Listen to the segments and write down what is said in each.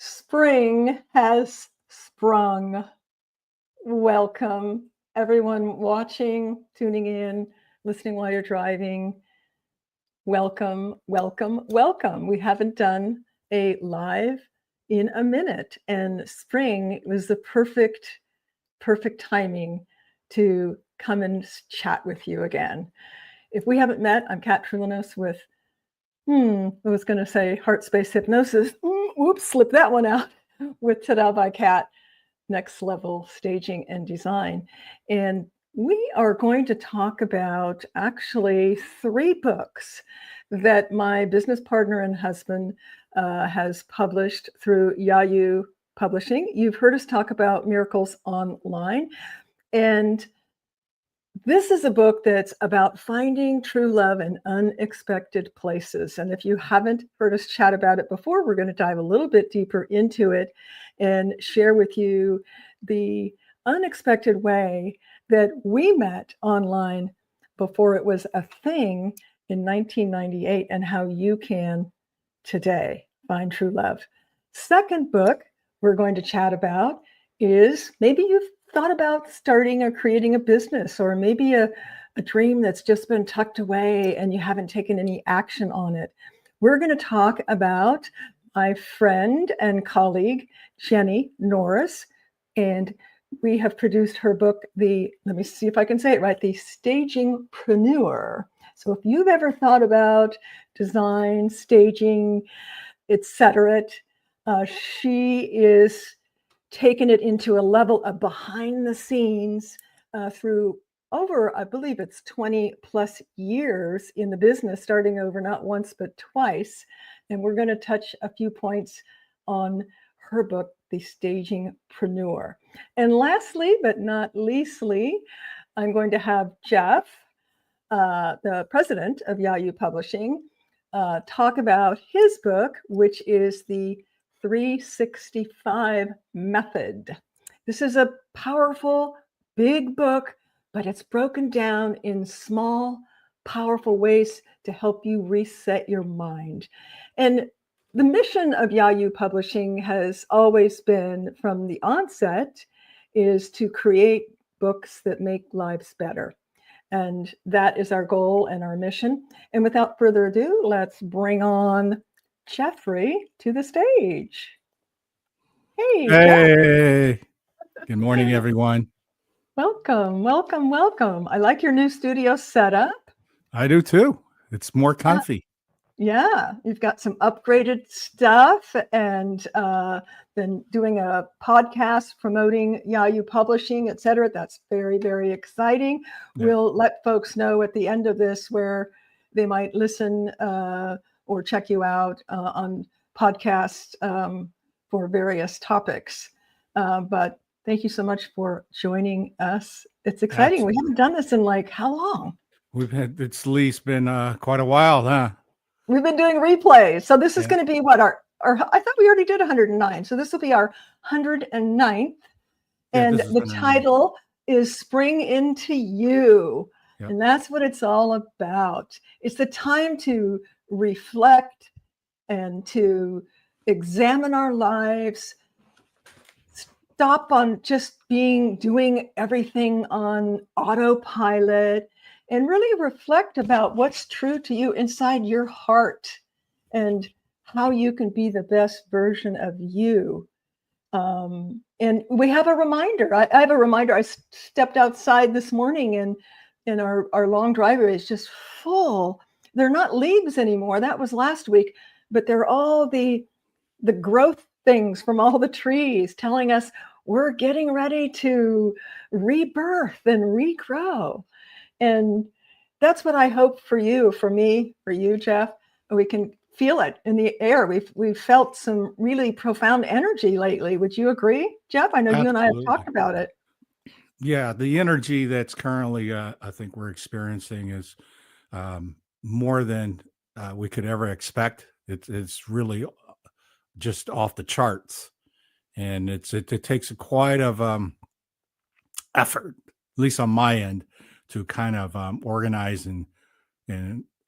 Spring has sprung. Welcome, everyone watching, tuning in, listening while you're driving. Welcome, welcome, welcome. We haven't done a live in a minute, and spring was the perfect timing to come and chat with you again. If we haven't met, I'm Kat Trulinos with, I was going to say Heart Space Hypnosis. Whoops, slip that one out. With Tada by Kat, Next Level Staging and Design. And we are going to talk about actually 3 books that my business partner and husband has published through Yayu Publishing. You've heard us talk about Miracles Online. And this is a book that's about finding true love in unexpected places. And if you haven't heard us chat about it before, we're going to dive a little bit deeper into it and share with you the unexpected way that we met online before it was a thing in 1998 and how you can today find true love. Second book we're going to chat about is maybe you've thought about starting or creating a business, or maybe a dream that's just been tucked away and you haven't taken any action on it. We're going to talk about my friend and colleague, Jenny Norris, and we have produced her book, let me see if I can say it right, The Stagingpreneur. So if you've ever thought about design, staging, etc., she is taken it into a level of behind the scenes through over, I believe it's 20 plus years in the business, starting over not once, but twice. And we're going to touch a few points on her book, The Stagingpreneur. And lastly, but not leastly, I'm going to have Jeff, the president of Yayu Publishing, talk about his book, which is the 365 Method. This is a powerful, big book, but it's broken down in small, powerful ways to help you reset your mind. And the mission of Yayu Publishing has always been, from the onset, is to create books that make lives better. And that is our goal and our mission. And without further ado, let's bring on Jeffrey to the stage. Hey. Hey. Good morning, everyone. Welcome, welcome, welcome. I like your new studio setup. I do too. It's more comfy. Yeah, you've got some upgraded stuff, and then doing a podcast promoting Yayu Publishing, etc. That's very, very exciting. Yeah. We'll let folks know at the end of this where they might listen or check you out on podcasts for various topics. But thank you so much for joining us. It's exciting. Absolutely. We haven't done this in like how long? It's at least been quite a while, huh? We've been doing replays. So this is going to be what our I thought we already did 109. So this will be our 109th. And the title is Spring Into You. Yep. And that's what it's all about. It's the time to reflect and to examine our lives, stop on just doing everything on autopilot, and really reflect about what's true to you inside your heart and how you can be the best version of you. And we have a reminder. I have a reminder. I stepped outside this morning and our long driveway is just full. They're not leaves anymore. That was last week, but they're all the growth things from all the trees telling us we're getting ready to rebirth and regrow. And that's what I hope for you, for me, for you, Jeff. We can feel it in the air. We've felt some really profound energy lately. Would you agree, Jeff? I know you and I have Absolutely. talked about it. Yeah, the energy that's currently, I think we're experiencing is more than we could ever expect. It's really just off the charts, and it takes a quite of effort, at least on my end, to kind of organize and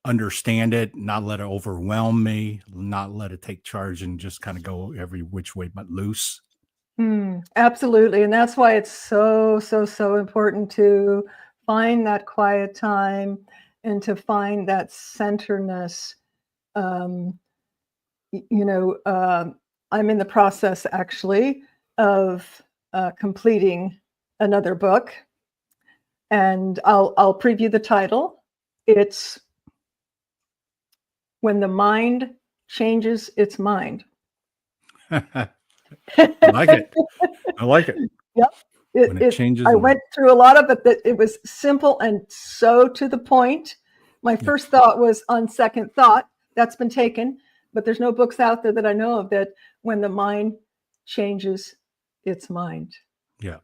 understand it, not let it overwhelm me, not let it take charge, and just kind of go every which way but loose. Absolutely. And that's why it's so, so, so important to find that quiet time and to find that centerness. Um, I'm in the process actually of completing another book, and I'll preview the title. It's When the Mind Changes Its Mind. I like it. I like it. Yep. When it changes I the went through a lot of it, that it was simple and so to the point. My Yeah. first thought was on second thought. That's been taken, but there's no books out there that I know of that when the mind changes its mind. Yeah.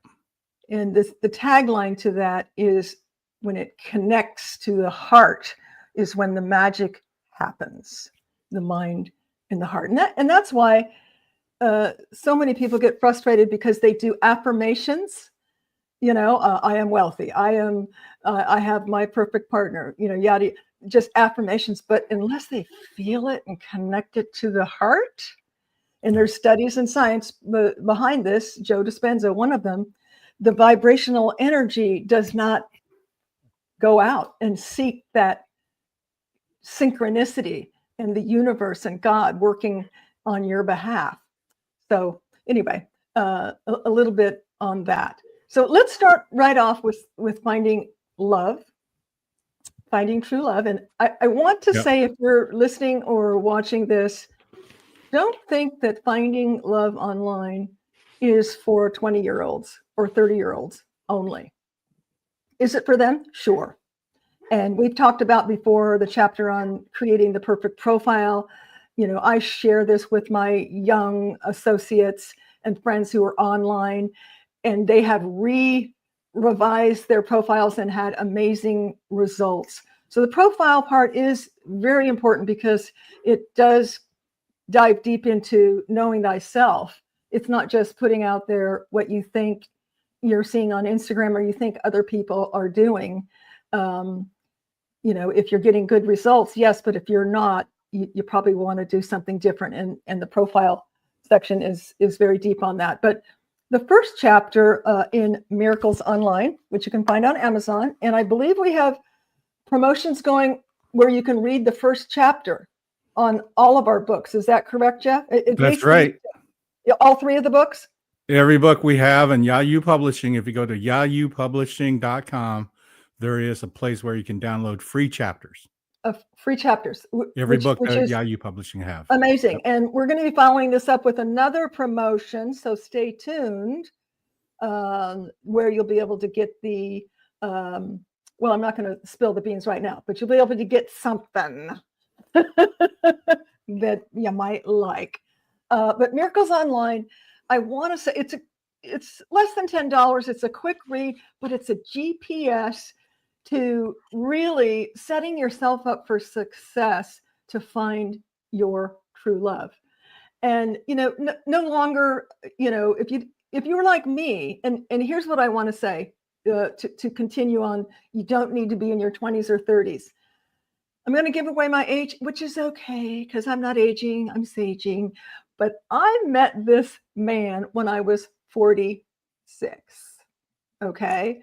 And the tagline to that is when it connects to the heart is when the magic happens, the mind and the heart. And that's why so many people get frustrated because they do affirmations. I am wealthy. I have my perfect partner, yada, just affirmations. But unless they feel it and connect it to the heart, and there's studies and science behind this, Joe Dispenza, one of them, the vibrational energy does not go out and seek that synchronicity and the universe and God working on your behalf. So anyway, a little bit on that. So let's start right off with finding love, finding true love. And I want to Yep. say, if you're listening or watching this, don't think that finding love online is for 20-year-olds or 30-year-olds only. Is it for them? Sure. And we've talked about before the chapter on creating the perfect profile. I share this with my young associates and friends who are online, and they have revised their profiles and had amazing results. So the profile part is very important because it does dive deep into knowing thyself. It's not just putting out there what you think you're seeing on Instagram or you think other people are doing. If you're getting good results, yes, but if you're not, you probably want to do something different. And the profile section is very deep on that. But the first chapter in Miracles Online, which you can find on Amazon, and I believe we have promotions going where you can read the first chapter on all of our books. Is that correct, Jeff? That's right. All three of the books? Every book we have in Yahoo Publishing, if you go to yahoopublishing.com, there is a place where you can download free chapters. Free chapters. Every book that Yahoo Publishing have. Amazing. Yep. And we're going to be following this up with another promotion. So stay tuned, where you'll be able to get the, well, I'm not going to spill the beans right now, but you'll be able to get something that you might like. But Miracles Online, I want to say it's less than $10. It's a quick read, but it's a GPS to really setting yourself up for success to find your true love. And no longer, if you were like me, and here's what I want to say to continue on. You don't need to be in your 20s or 30s. I'm going to give away my age, which is okay because I'm not aging, I'm saging. But I met this man when I was 46. Okay.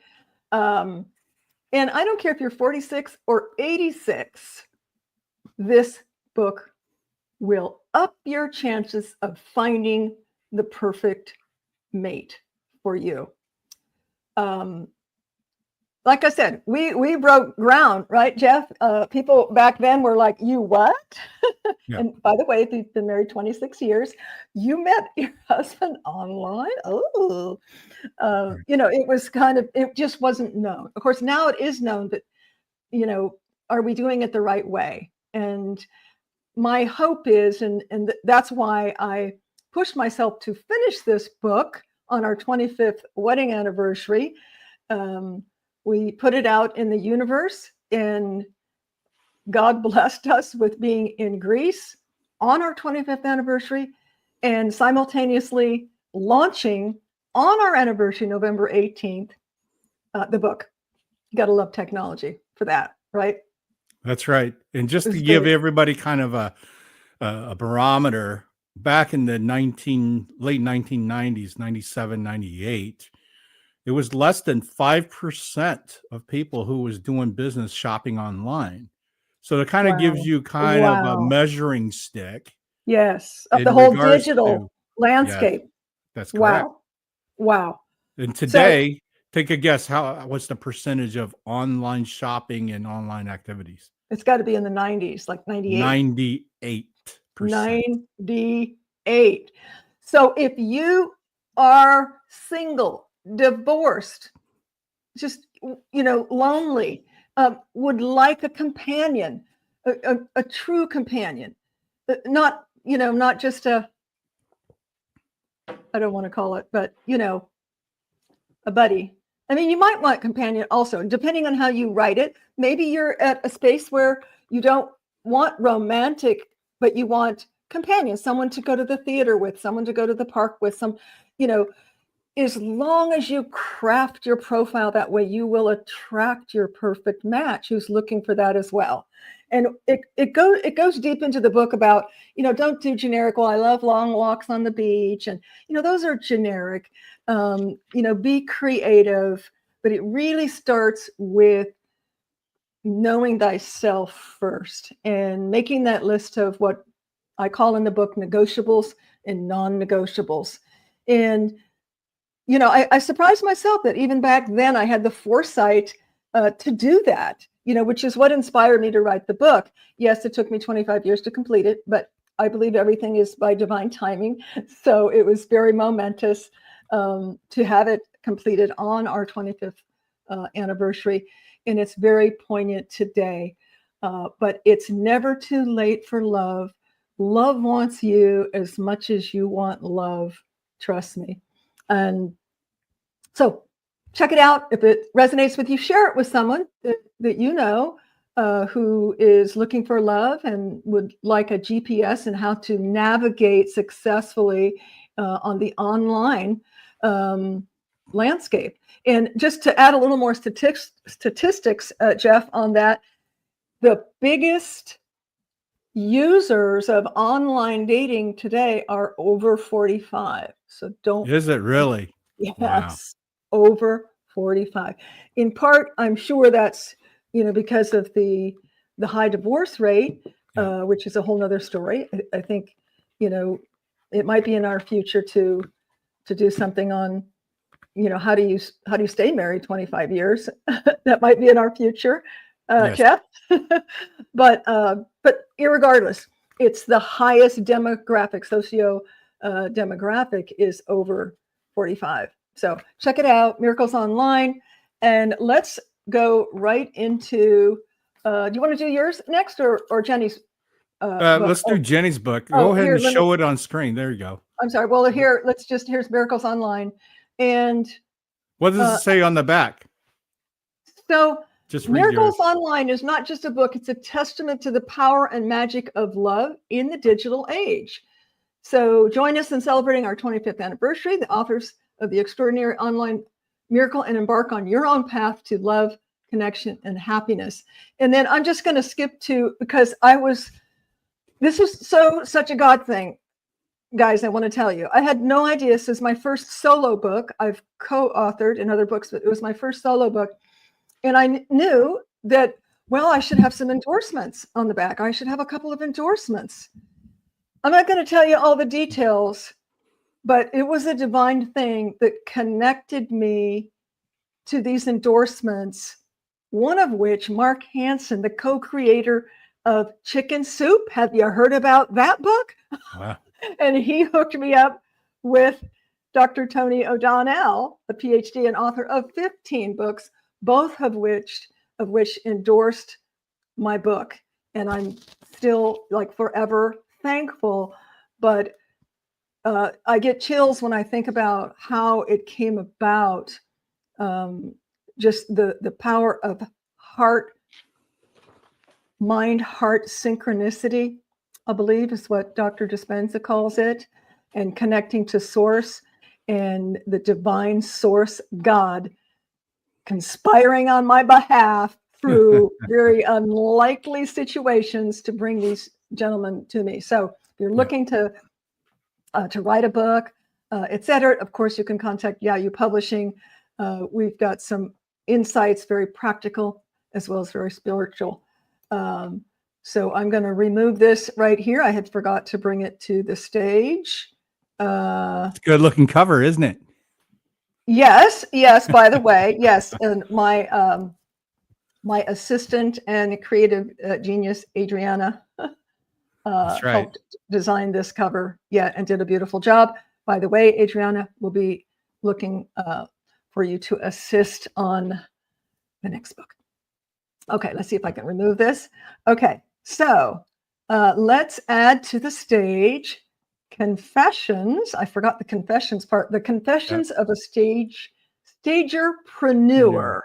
And I don't care if you're 46 or 86, this book will up your chances of finding the perfect mate for you. Like I said, we broke ground, right, Jeff? People back then were like, you what? Yeah. And by the way, if you've been married 26 years, you met your husband online? Oh, it was it just wasn't known. Of course, now it is known, but, are we doing it the right way? And my hope is, and that's why I pushed myself to finish this book on our 25th wedding anniversary. We put it out in the universe, and God blessed us with being in Greece on our 25th anniversary and simultaneously launching on our anniversary, November 18th, the book. You got to love technology for that, right? That's right. And just to It's give very- everybody kind of a barometer, back in the late 1990s, 97, 98, it was less than 5% of people who was doing business shopping online. So it kind of gives Wow. you kind of a Wow. measuring stick Yes, of in the whole regards digital to, yes, landscape. that's correct. Wow. And So today, take a guess, what's the percentage of online shopping and online activities? it's got to be in the 90s, like 98. 98%. 98. So if you are single, divorced, just, lonely, would like a companion, a true companion, not just I don't want to call it, but a buddy. I mean, you might want companion also, depending on how you write it. Maybe you're at a space where you don't want romantic, but you want companion, someone to go to the theater with, someone to go to the park with, as long as you craft your profile that way, you will attract your perfect match who's looking for that as well. And it goes deep into the book about, don't do generic, well, I love long walks on the beach. And, those are generic. Be creative, but it really starts with knowing thyself first and making that list of what I call in the book negotiables and non-negotiables. And I surprised myself that even back then I had the foresight to do that, which is what inspired me to write the book. Yes, it took me 25 years to complete it, but I believe everything is by divine timing. So it was very momentous to have it completed on our 25th anniversary. And it's very poignant today. But it's never too late for love. Love wants you as much as you want love. Trust me. And so check it out. If it resonates with you, share it with someone that you know who is looking for love and would like a GPS and how to navigate successfully on the online landscape. And just to add a little more statistics, Jeff, on that, the biggest users of online dating today are over 45. So don't. Is it really? Yes, Wow. over 45. In part, I'm sure that's, because of the high divorce rate, Yeah. which is a whole nother story. I think, it might be in our future to do something on, how do you stay married 25 years? That might be in our future, Yes. Jeff. But irregardless, it's the highest demographic, demographic is over 45. So check it out, Miracles Online. And let's go right into, do you want to do yours next or Jenny's book? Let's do Jenny's book. Oh, Go ahead here, and show it on screen. There you go. I'm sorry. Well, here's Miracles Online. And What does it say on the back? so Just read Miracles yours. Online is not just a book, it's a testament to the power and magic of love in the digital age. So join us in celebrating our 25th anniversary, the authors of the extraordinary online miracle, and embark on your own path to love, connection, and happiness. And then I'm just going to skip to, because this was such a God thing, guys. I want to tell you, I had no idea. This is my first solo book. I've co-authored in other books, but it was my first solo book. And I knew that, well, I should have some endorsements on the back. I should have a couple of endorsements. I'm not going to tell you all the details, but it was a divine thing that connected me to these endorsements, one of which, Mark Hansen, the co-creator of Chicken Soup. Have you heard about that book? Wow. And he hooked me up with Dr. Tony O'Donnell, a PhD and author of 15 books, both of which endorsed my book. and I'm still like forever thankful. But I get chills when I think about how it came about. Just the power of mind-heart synchronicity, I believe is what Dr. Dispenza calls it, and connecting to source and the divine source, God, conspiring on my behalf through very unlikely situations to bring these gentlemen to me. So if you're looking to write a book, etc., of course, you can contact You Publishing. We've got some insights, very practical as well as very spiritual. So I'm going to remove this right here. I had forgot to bring it to the stage. It's a good looking cover, isn't it? Yes. By the way, yes. And my assistant and creative genius, Adriana, helped design this cover. And did a beautiful job. By the way, Adriana will be looking for you to assist on the next book. Okay, let's see if I can remove this. Okay, so let's add to the stage Confessions. I forgot the confessions part. The Confessions of a Stagerpreneur.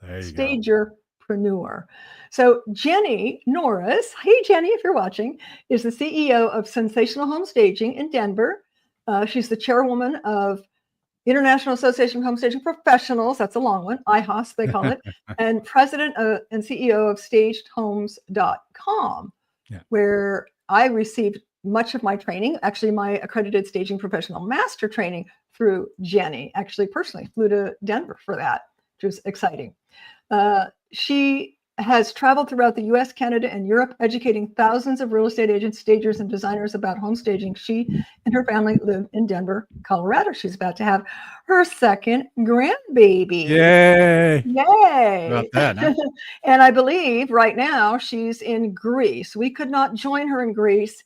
Stagerpreneur. So Jenny Norris, hey Jenny, if you're watching, is the CEO of Sensational Home Staging in Denver. She's the chairwoman of International Association of Home Staging Professionals, that's a long one, IHOS they call it, and president and CEO of stagedhomes.com, where I received much of my training, actually my accredited staging professional master training through Jenny, actually personally flew to Denver for that, which was exciting. She has traveled throughout the US, Canada, and Europe, educating thousands of real estate agents, stagers, and designers about home staging. She and her family live in Denver, Colorado. She's about to have her second grandbaby. Yay! Yay! About that, huh? And I believe right now she's in Greece. We could not join her in Greece.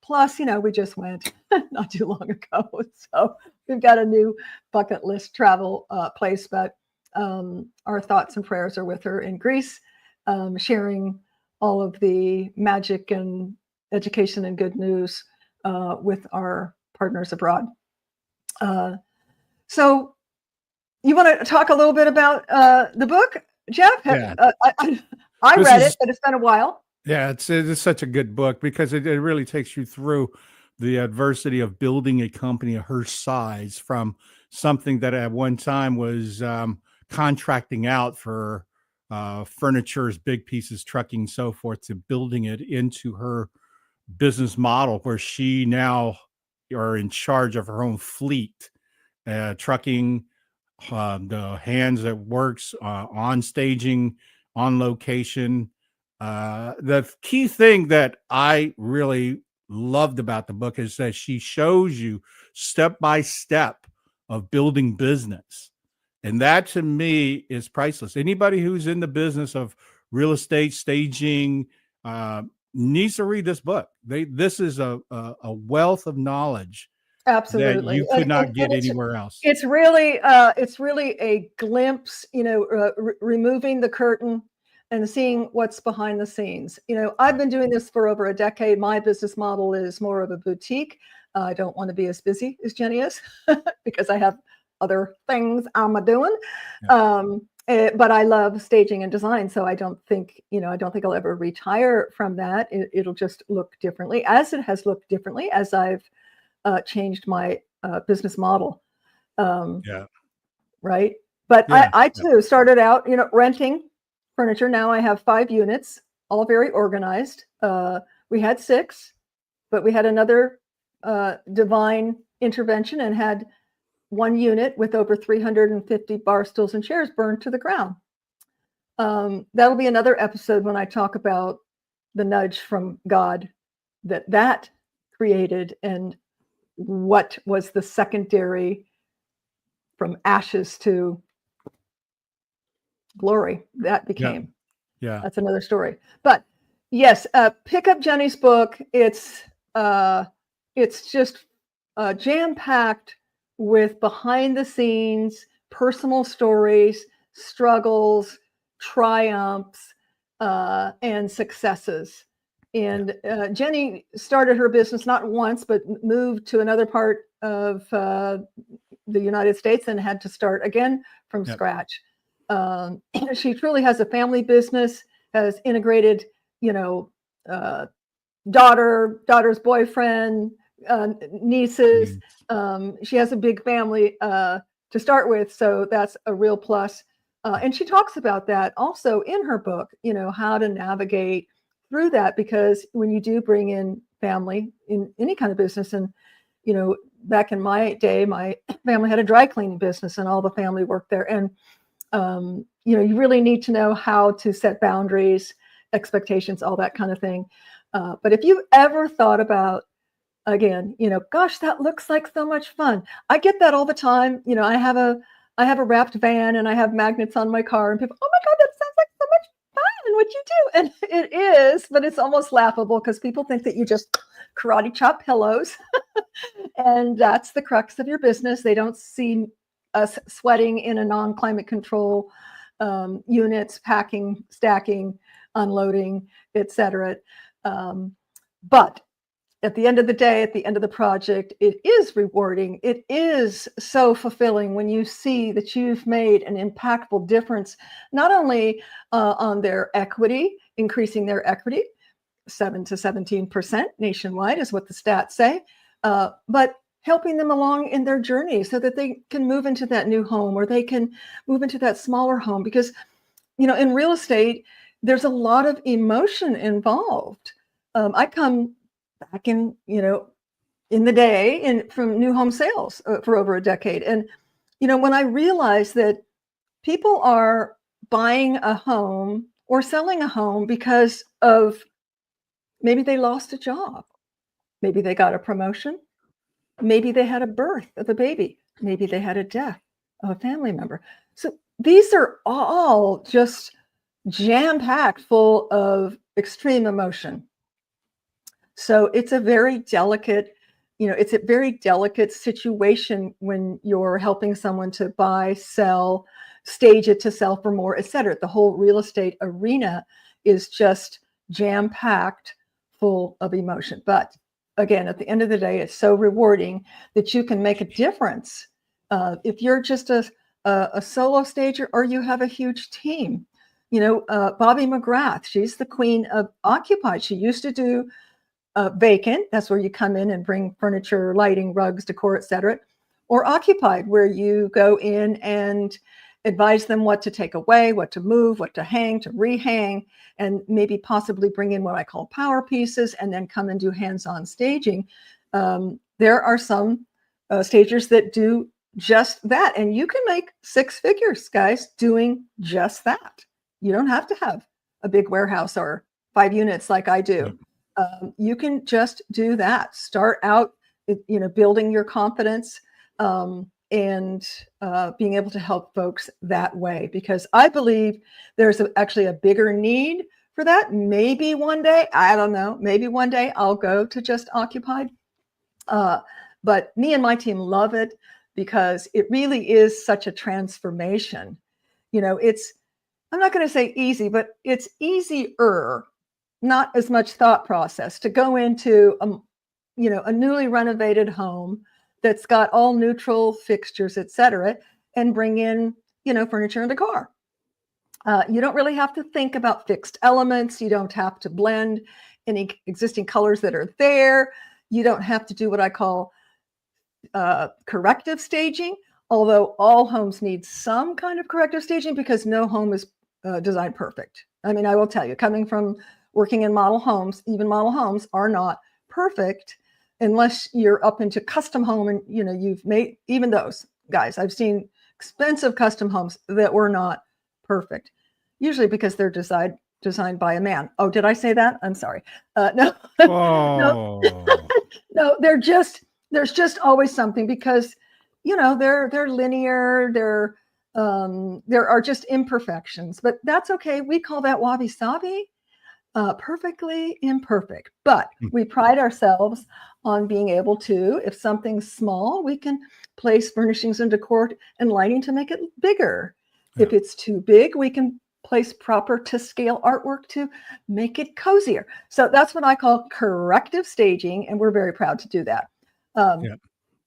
Plus, we just went not too long ago. So we've got a new bucket list travel place, but our thoughts and prayers are with her in Greece, sharing all of the magic and education and good news with our partners abroad. So you want to talk a little bit about the book, Jeff? Yeah. I read it, but it's been a while. Yeah, it's such a good book because it really takes you through the adversity of building a company of her size from something that at one time was contracting out for furnitures, big pieces, trucking, so forth, to building it into her business model where she now are in charge of her own fleet, trucking, the hands that works on staging, on location. The key thing that I really loved about the book is that she shows you step by step of building business. And that to me is priceless. Anybody who's in the business of real estate staging needs to read this book. This is a wealth of knowledge. Absolutely. That you could not get anywhere else. It's really a glimpse, removing the curtain and seeing what's behind the scenes. I've been doing this for over a decade. My business model is more of a boutique. I don't want to be as busy as Jenny is because I have other things I'm doing. But I love staging and design. So I don't think I'll ever retire from that. It'll just look differently, as it has looked differently as I've changed my business model. Right. But I too started out, renting furniture. Now I have 5 units, all very organized. We had 6, but we had another divine intervention and had 1 unit with over 350 bar stools and chairs burned to the ground. That'll be another episode when I talk about the nudge from God that created and what was the secondary from ashes to glory that became. That's another story. But yes, pick up Jenny's book. It's just jam-packed with behind the scenes personal stories, struggles, triumphs, and successes. And Jenny started her business not once, but moved to another part of the United States and had to start again from scratch. She truly has a family business, has integrated, daughter's boyfriend, nieces. She has a big family to start with, so that's a real plus. And she talks about that also in her book, how to navigate through that, because when you do bring in family in any kind of business, and back in my day, my family had a dry cleaning business and all the family worked there, and you really need to know how to set boundaries, expectations, all that kind of thing. But if you've ever thought about, again, gosh, that looks like so much fun. I get that all the time. I have a wrapped van and I have magnets on my car, and people, oh my God, that sounds like so much fun, what you do. And it is, but it's almost laughable because people think that you just karate chop pillows. And that's the crux of your business. They don't see us sweating in a non-climate control units, packing, stacking, unloading, etc. But at the end of the day, at the end of the project, it is rewarding. It is so fulfilling when you see that you've made an impactful difference, not only on their equity, increasing their equity, 7 to 17% nationwide is what the stats say, but helping them along in their journey so that they can move into that new home, or they can move into that smaller home. Because, in real estate, there's a lot of emotion involved. I come back in the day from new home sales for over a decade. And, when I realized that people are buying a home or selling a home because of maybe they lost a job, maybe they got a promotion, maybe they had a birth of a baby, maybe they had a death of a family member. So these are all just jam-packed full of extreme emotion. So it's a very delicate, situation when you're helping someone to buy, sell, stage it to sell for more, et cetera. The whole real estate arena is just jam-packed full of emotion. But again, at the end of the day, it's so rewarding that you can make a difference. If you're just a solo stager, or you have a huge team. Bobby McGrath, she's the queen of Occupied. She used to do Vacant, that's where you come in and bring furniture, lighting, rugs, decor, etc. Or Occupied, where you go in and advise them what to take away, what to move, what to hang, to rehang, and maybe possibly bring in what I call power pieces, and then come and do hands-on staging. There are some stagers that do just that, and you can make 6 figures, guys, doing just that. You don't have to have a big warehouse or 5 units like I do. You can just do that. Start out, building your confidence and being able to help folks that way, because I believe there's actually a bigger need for that. Maybe one day, I don't know, maybe one day I'll go to just Occupied. But me and my team love it because it really is such a transformation. I'm not going to say easy, but it's easier, not as much thought process, to go into a newly renovated home that's got all neutral fixtures, etc., and bring in furniture and decor. You don't really have to think about fixed elements. You don't have to blend any existing colors that are there. You don't have to do what I call corrective staging, although all homes need some kind of corrective staging, because no home is designed perfect. I mean, I will tell you, coming from working in model homes, even model homes are not perfect unless you're up into custom home, and you've made even those, guys. I've seen expensive custom homes that were not perfect, usually because they're designed by a man. Oh, did I say that? I'm sorry. No, no, there's just always something, because they're linear, there are just imperfections, but that's okay. We call that wabi-sabi. Perfectly imperfect, but we pride ourselves on being able to, if something's small, we can place furnishings and decor and lighting to make it bigger. Yeah. If it's too big, we can place proper to scale artwork to make it cozier. So that's what I call corrective staging, and we're very proud to do that. Yeah.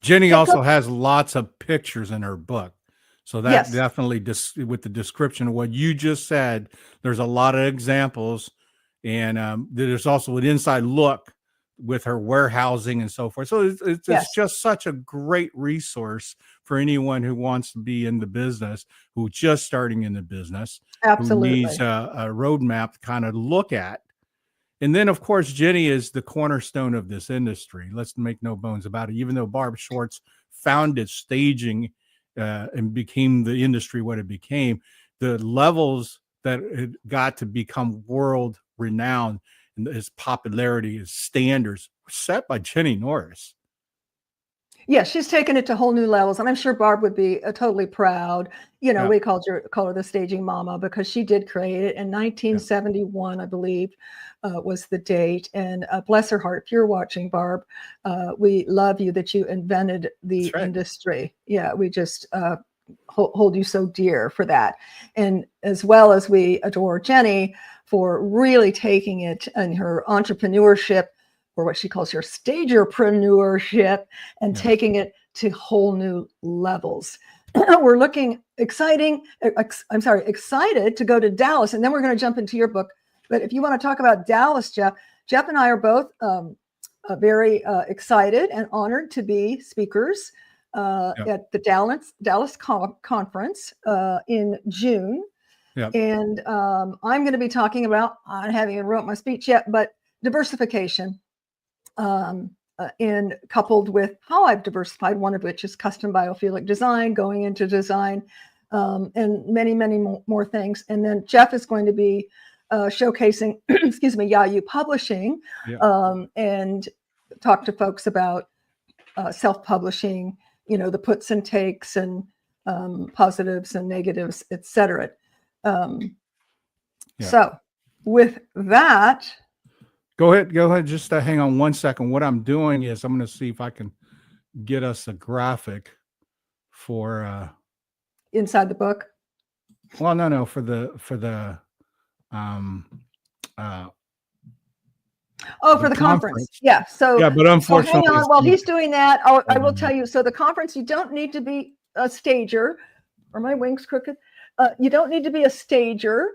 Jenny So also has lots of pictures in her book. So that yes, definitely, with the description of what you just said, there's a lot of examples. And there's also an inside look with her warehousing and so forth. So it's yes, just such a great resource for anyone who wants to be in the business, who's just starting in the business, who needs absolutely. a roadmap to kind of look at. And then, of course, Jenny is the cornerstone of this industry. Let's make no bones about it. Even though Barb Schwartz founded staging and became the industry what it became, the levels that it got to become world renowned and its popularity, its standards were set by Jenny Norris. Yeah, she's taken it to whole new levels, and I'm sure Barb would be totally proud. You know, Yeah, we call her the staging mama because she did create it in yeah. 1971, I believe, was the date. And bless her heart, if you're watching, Barb, we love you that you invented the That's right. industry. Yeah, we just hold you so dear for that, and as well as we adore Jenny for really taking it and her entrepreneurship, or what she calls her stagerpreneurship, and Yeah. taking it to whole new levels. We're looking excited to go to Dallas, and then we're going to jump into your book. But if you want to talk about Dallas, Jeff and I are both very excited and honored to be speakers Yeah. at the Dallas conference in June. Yeah. And I'm going to be talking about, I haven't even wrote my speech yet, but diversification. And coupled with how I've diversified, one of which is custom biophilic design, going into design, and many, many more things. And then Jeff is going to be showcasing, excuse me, Yayu Publishing, Yeah. and talk to folks about self-publishing, you know, the puts and takes and positives and negatives, etc. Yeah. So with that, Go ahead. Just hang on one second. What I'm doing is I'm going to see if I can get us a graphic for inside the book. well, no, for the um Oh, for the conference. Yeah. So, Yeah, but hang unfortunately on. it's While gonna he's doing that, I will be- tell you. So the conference, you don't need to be a stager. Are my wings crooked? You don't need to be a stager.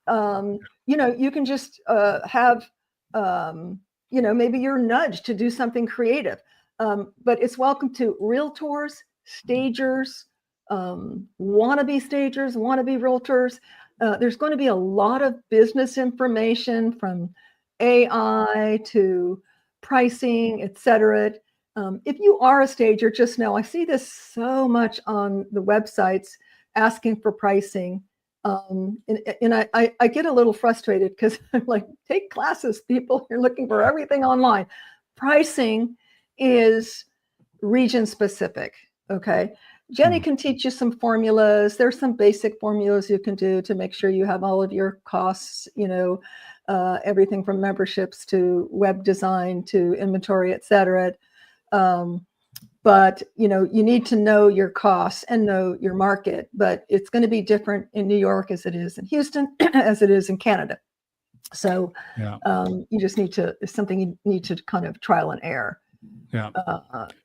You know, you can just have, you know, maybe you're nudged to do something creative. But it's welcome to realtors, stagers, wannabe stagers, wannabe realtors. There's going to be a lot of business information from AI to pricing, etc. If you are a stager, just know I see this so much on the websites asking for pricing. And I get a little frustrated because I'm like, take classes, people. You're looking for everything online. Pricing is region specific. Okay. Jenny can teach you some formulas. There's some basic formulas you can do to make sure you have all of your costs, you know, everything from memberships to web design to inventory, et cetera. But you know, you need to know your costs and know your market. But it's going to be different in New York as it is in Houston, as it is in Canada. So Yeah. you just need to, it's something you need to kind of trial and error. Yeah.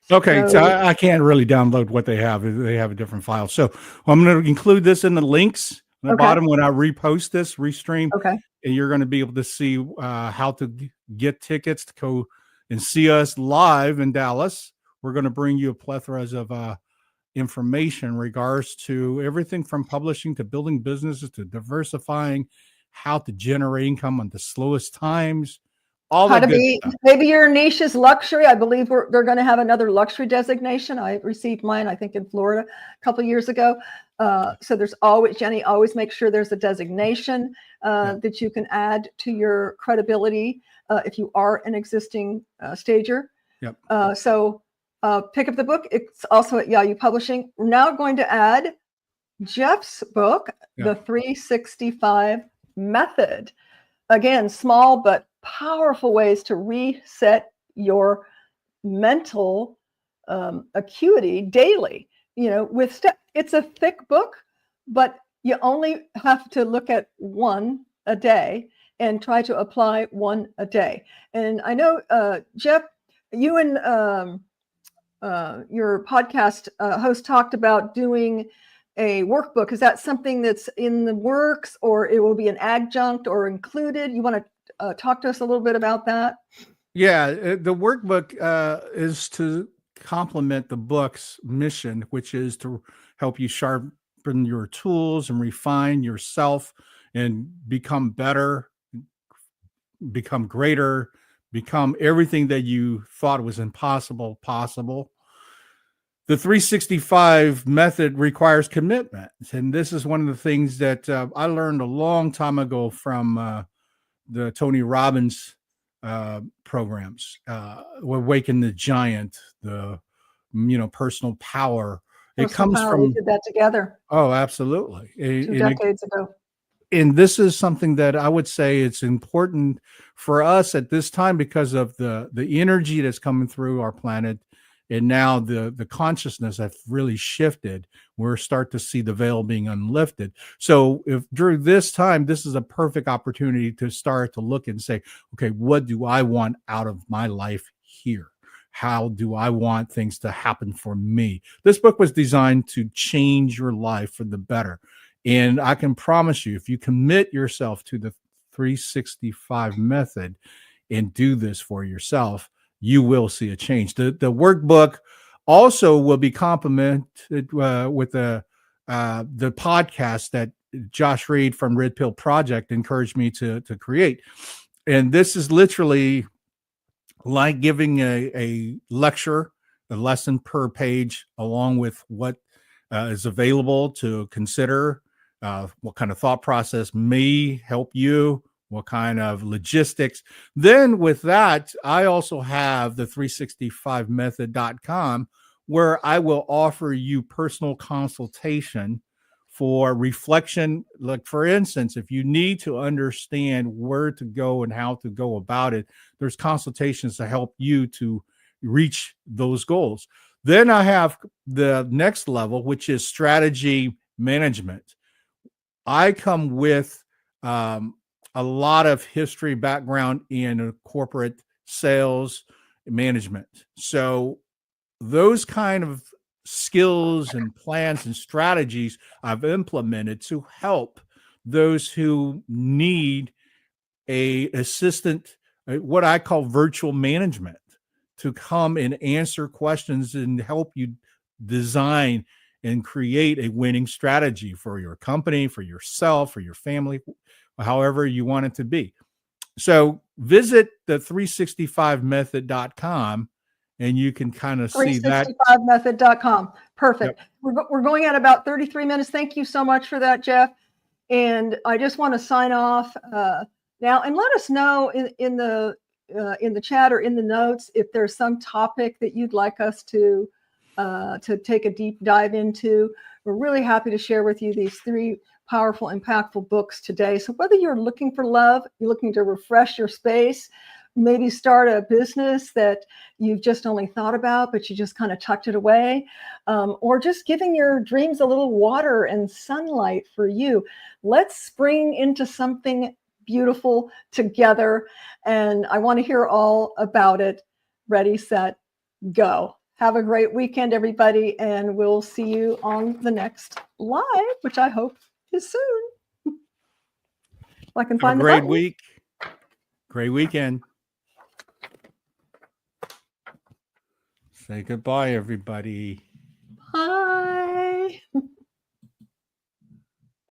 Okay. So I can't really download what they have. They have a different file. So I'm going to include this in the links on the bottom when I repost this, restream. Okay. And you're going to be able to see how to get tickets to go and see us live in Dallas. We're going to bring you a plethora of information in regards to everything from publishing to building businesses to diversifying, how to generate income on the slowest times. How to be, maybe your niche is luxury. I believe they're going to have another luxury designation. I received mine, I think, in Florida a couple of years ago. So there's always, Jenny, always make sure there's a designation that you can add to your credibility if you are an existing stager. Yep. So pick up the book. It's also at Yayu Publishing. We're now going to add Jeff's book, The 365 Method. Again, small but powerful ways to reset your mental acuity daily. You know, with it's a thick book, but you only have to look at one a day and try to apply one a day. And I know, Jeff, you and your podcast host talked about doing a workbook. Is that something that's in the works, or it will be an adjunct or included? You want to talk to us a little bit about that? Yeah, the workbook is to complement the book's mission, which is to help you sharpen your tools and refine yourself and become better, become greater, become everything that you thought was impossible possible. The 365 method requires commitment. And this is one of the things that I learned a long time ago from the Tony Robbins programs, Awaken the Giant, the personal power. It Personal comes power, we from did that together absolutely, 2 decades ago. and this is something that I would say it's important for us at this time because of the energy that's coming through our planet, and now the consciousness have really shifted. We're start to see the veil being unlifted. So if during this time, this is a perfect opportunity to start to look and say, okay, what do I want out of my life here? How do I want things to happen for me? This book was designed to change your life for the better. And I can promise you, if you commit yourself to the 365 method and do this for yourself, you will see a change. The workbook also will be complemented with the podcast that Josh Reed from Red Pill Project encouraged me to create. And this is literally like giving a lecture, a lesson per page, along with what is available to consider, what kind of thought process may help you, what kind of logistics. Then with that, I also have the 365method.com, where I will offer you personal consultation for reflection. Like, for instance, if you need to understand where to go and how to go about it, there's consultations to help you to reach those goals. Then I have the next level, which is strategy management. I come with a lot of history background in corporate sales management. So those kind of skills and plans and strategies I've implemented to help those who need a assistant, what I call virtual management, to come and answer questions and help you design and create a winning strategy for your company, for yourself, for your family, however you want it to be. So visit the 365method.com and you can kind of see that. 365method.com. Perfect. Yep. We're going at about 33 minutes. Thank you so much for that, Jeff. And I just want to sign off now, and let us know in the chat or in the notes if there's some topic that you'd like us to take a deep dive into. We're really happy to share with you these 3 powerful, impactful books today. So whether you're looking for love, you're looking to refresh your space, maybe start a business that you've just only thought about, but you just kind of tucked it away, or just giving your dreams a little water and sunlight for you, let's spring into something beautiful together. And I want to hear all about it. Ready, set, go. Have a great weekend, everybody, and we'll see you on the next live, which I hope is soon. If I can find the great button. week. Great weekend. Say goodbye, everybody.